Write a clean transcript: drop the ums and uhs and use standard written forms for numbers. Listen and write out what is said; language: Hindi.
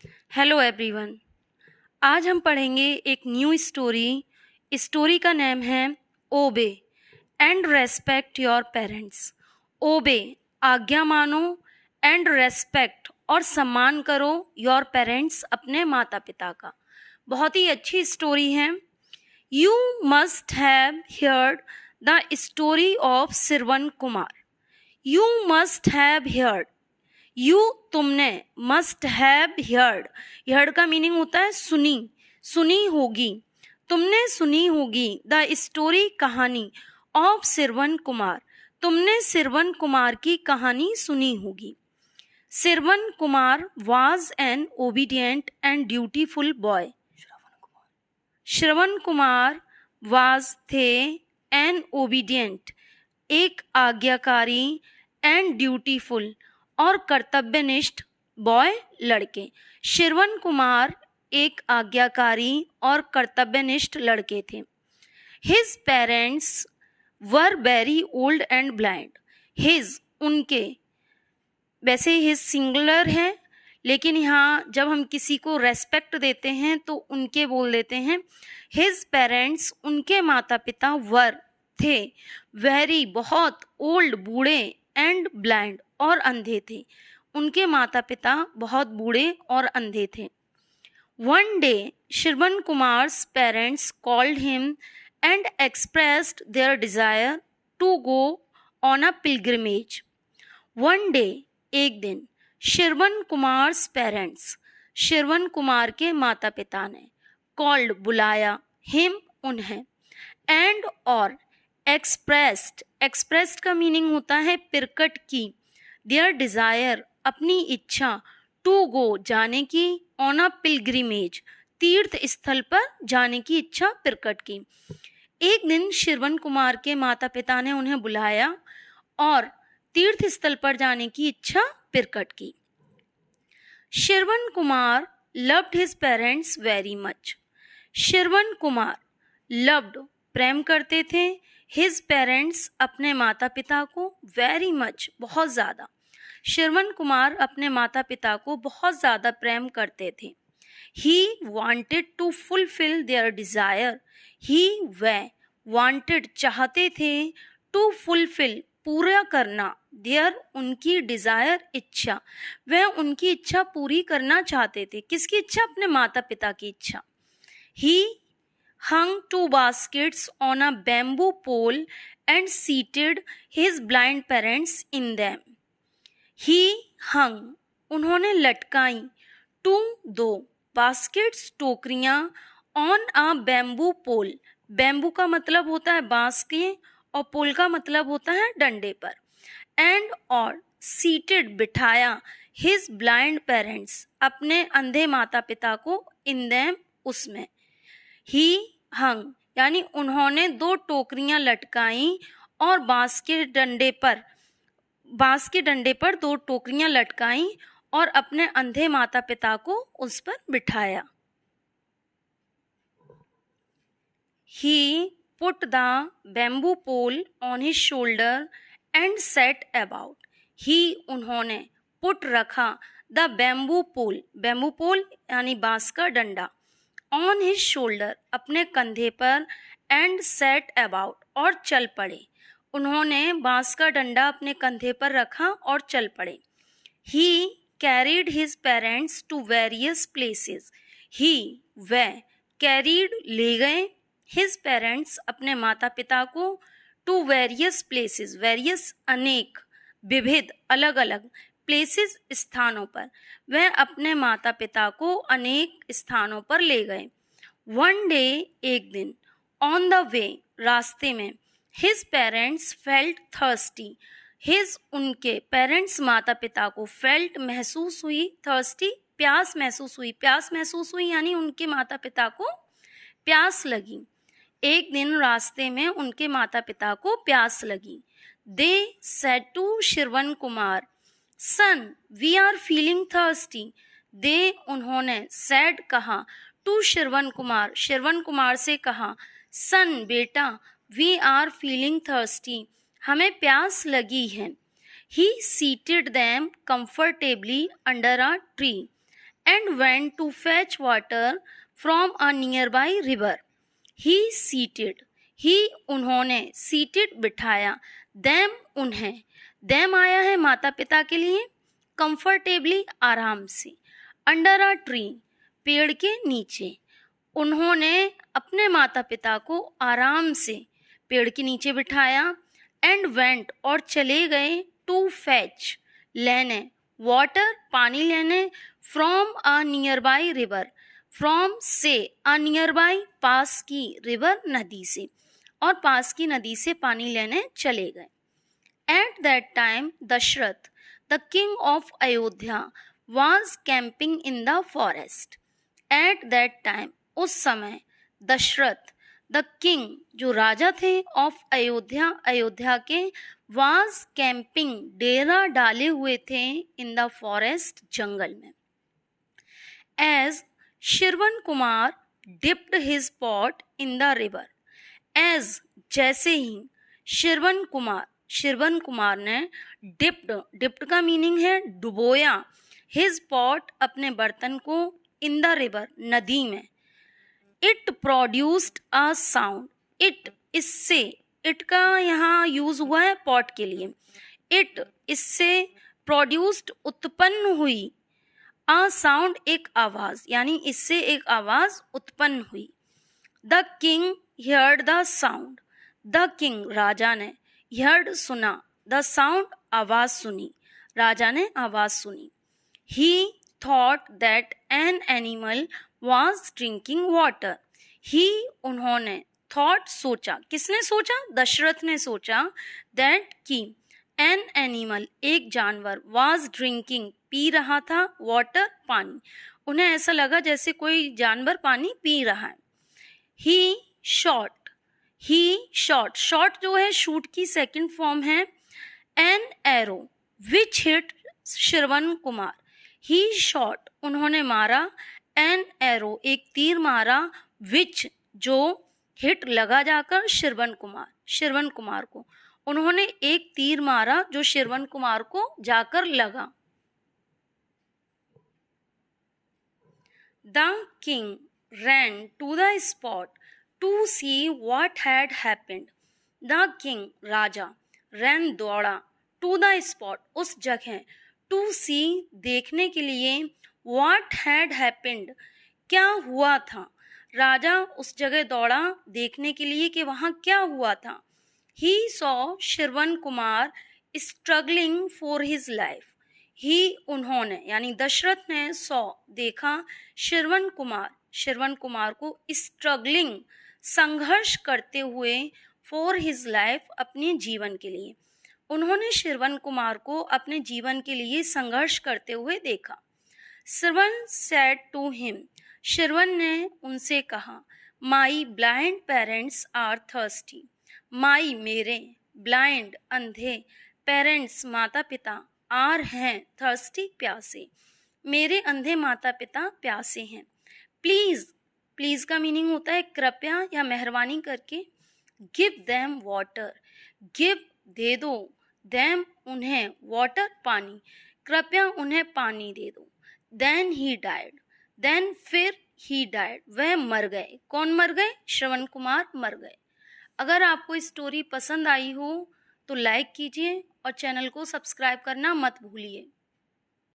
Hello everyone. आज हम पढ़ेंगे एक न्यू स्टोरी। स्टोरी का नेम है ओबे एंड रेस्पेक्ट योर पेरेंट्स। ओबे आज्ञा मानो, एंड रेस्पेक्ट और सम्मान करो योर पेरेंट्स अपने माता पिता का। बहुत ही अच्छी स्टोरी है। You must have heard the story of Shravan Kumar. You must have heard, you तुमने, मस्ट हैव हियर्ड, हियर्ड का मीनिंग होता है सुनी, सुनी होगी, तुमने सुनी होगी द स्टोरी कहानी ऑफ श्रवण कुमार, तुमने श्रवण कुमार की कहानी सुनी होगी। Shravan Kumar was an obedient and dutiful boy. Shravan Kumar was थे एन ओबीडियंट एक आज्ञाकारी, एंड ड्यूटीफुल और कर्तव्यनिष्ठ बॉय लड़के। श्रवण कुमार एक आज्ञाकारी और कर्तव्यनिष्ठ लड़के थे। His parents were very old and blind. His उनके, वैसे हिज सिंगुलर है लेकिन यहाँ जब हम किसी को रेस्पेक्ट देते हैं तो उनके बोल देते हैं। हिज पेरेंट्स उनके माता पिता वर थे, वेरी बहुत, ओल्ड बूढ़े, एंड ब्लाइंड और अंधे थे। उनके माता पिता बहुत बूढ़े और अंधे थे। One day Shravan Kumar's parents called him and expressed their desire to go on a pilgrimage. One day एक दिन, श्रवण कुमार्स पेरेंट्स श्रवण कुमार के माता पिता ने, कॉल्ड बुलाया, हिम उन्हें, एंड और एक्सप्रेस्ड, एक्सप्रेस्ड का मीनिंग होता है प्रकट की, देयर डिजायर अपनी इच्छा, टू गो जाने की, ऑन अ पिलग्रिमेज तीर्थ स्थल पर जाने की इच्छा प्रकट की। एक दिन श्रवण कुमार के माता पिता ने उन्हें बुलाया और तीर्थ स्थल पर जाने की इच्छा प्रकट की। Shravan Kumar loved his parents very much. Shravan Kumar loved प्रेम करते थे, हिज पेरेंट्स अपने माता पिता को, वेरी मच बहुत ज़्यादा। श्रवण कुमार अपने माता पिता को बहुत ज़्यादा प्रेम करते थे। He wanted to fulfil their desire, he वह, वांटेड चाहते थे, टू फुलफिल पूरा करना, देयर उनकी डिज़ायर इच्छा, वह उनकी इच्छा पूरी करना चाहते थे। किसकी इच्छा? अपने माता पिता की इच्छा। ही hung 2 baskets on a bamboo pole and seated his blind parents in them. He hung उन्होंने लटकाई, 2 baskets टोकरियां, on a bamboo pole, bamboo का मतलब होता है बांस के और पोल का मतलब होता है डंडे पर, एंड और seated बिठाया, his blind parents अपने अंधे माता पिता को, in them उसमें। ही हंग यानी उन्होंने 2 टोकरियां लटकाई और बांस के डंडे पर 2 टोकरियां लटकाई और अपने अंधे माता पिता को उस पर बिठाया। He put the bamboo pole on his shoulder and set about. He उन्होंने, पुट रखा, द बैम्बू पोल यानी बांस का डंडा, ऑन हिज शोल्डर अपने कंधे पर, एंड सेट अबाउट और चल पड़े। उन्होंने बांस का डंडा अपने कंधे पर रखा और चल पड़े। He carried his parents to various places. He वह, कैरीड ले गए, हिज पेरेंट्स अपने माता पिता को, टू वेरियस प्लेसेस, वेरियस अनेक, विविध अलग अलग, प्लेसेस स्थानों पर, वह अपने माता पिता को अनेक स्थानों पर ले गए। वन डे एक दिन, ऑन द वे रास्ते में, his parents felt thirsty. His उनके, पेरेंट्स माता पिता को, फेल्ट महसूस हुई, थर्स्टी प्यास महसूस हुई, प्यास महसूस हुई यानी उनके माता पिता को प्यास लगी। एक दिन रास्ते में उनके माता पिता को प्यास लगी। They said to Shravan Kumar, son we are feeling thirsty. They उन्होंने, सैड कहा, टू श्रवण कुमार से कहा, सन बेटा, वी आर फीलिंग थर्स्टी हमें प्यास लगी है। He seated them comfortably under a tree and went to fetch water from a nearby river. He seated, he उन्होंने, seated बिठाया, them उन्हें, them आया है माता पिता के लिए, comfortably आराम से, under a tree पेड़ के नीचे, उन्होंने अपने माता पिता को आराम से पेड़ के नीचे बिठाया, एंड वेंट और चले गए, टू फैच लेने, वाटर पानी लेने, from a near by river, from से, अ नियर बाई पास की, रिवर नदी से, और पास की नदी से पानी लेने चले गए. At that time Dasharath the king of Ayodhya was camping in the forest. At that time उस समय, दशरथ द किंग जो राजा थे, ऑफ अयोध्या अयोध्या के, वाज कैंपिंग डेरा डाले हुए थे, इन द फॉरेस्ट जंगल में. As Shravan Kumar dipped his pot in the river. As जैसे ही, श्रवण कुमार ने डिप्ड का मीनिंग है डुबोया, हिज पॉट अपने बर्तन को, इन द रिवर नदी में. It produced a sound. It इससे, इट का यहाँ यूज हुआ है पॉट के लिए. इट इससे, प्रोड्यूस्ड उत्पन्न हुई, अ साउंड एक आवाज, यानी इससे एक आवाज उत्पन्न हुई. The king heard the sound. The king राजा ने, हियर्ड सुना, द साउंड आवाज सुनी, राजा ने आवाज सुनी. ही thought that an animal was drinking water. He उन्होंने, thought सोचा, किसने सोचा? दशरथ ने सोचा, that कि an animal एक जानवर, was drinking पी रहा था, water पानी. उन्हें ऐसा लगा जैसे कोई जानवर पानी पी रहा है. He shot जो है शूट की सेकंड फॉर्म है, an arrow which hit Shravan Kumar. He shot उन्होंने मारा, एन एरो एक तीर मारा, विच जो, हिट लगा जाकर श्रवण कुमार को, उन्होंने एक तीर मारा जो श्रवण कुमार को जाकर लगा. The king ran to the spot to see what had happened. The king Raja, ran दौड़ा, to the spot उस जगह, to see देखने के लिए, what had happened क्या हुआ था. राजा उस जगह दौड़ा देखने के लिए कि वहां क्या हुआ था. he saw Shravan Kumar struggling for his life. he उन्होंने, यानी दशरथ ने, saw देखा, श्रवण कुमार को, struggling संघर्ष करते हुए, for his life अपने जीवन के लिए. उन्होंने श्रवण कुमार को अपने जीवन के लिए संघर्ष करते हुए देखा. श्रवण said to him, श्रवण ने उनसे कहा, my blind parents are thirsty. my मेरे, blind अंधे, parents माता पिता, are हैं, thirsty प्यासे, मेरे अंधे माता पिता प्यासे हैं. प्लीज का मीनिंग होता है कृपया या मेहरबानी करके. give them water, give दे दो, them उन्हें, water पानी, कृपया उन्हें पानी दे दो. Then he died. Then फिर he died. वह मर गए. कौन मर गए? श्रवण कुमार मर गए. अगर आपको स्टोरी पसंद आई हो तो लाइक कीजिए और चैनल को सब्सक्राइब करना मत भूलिए.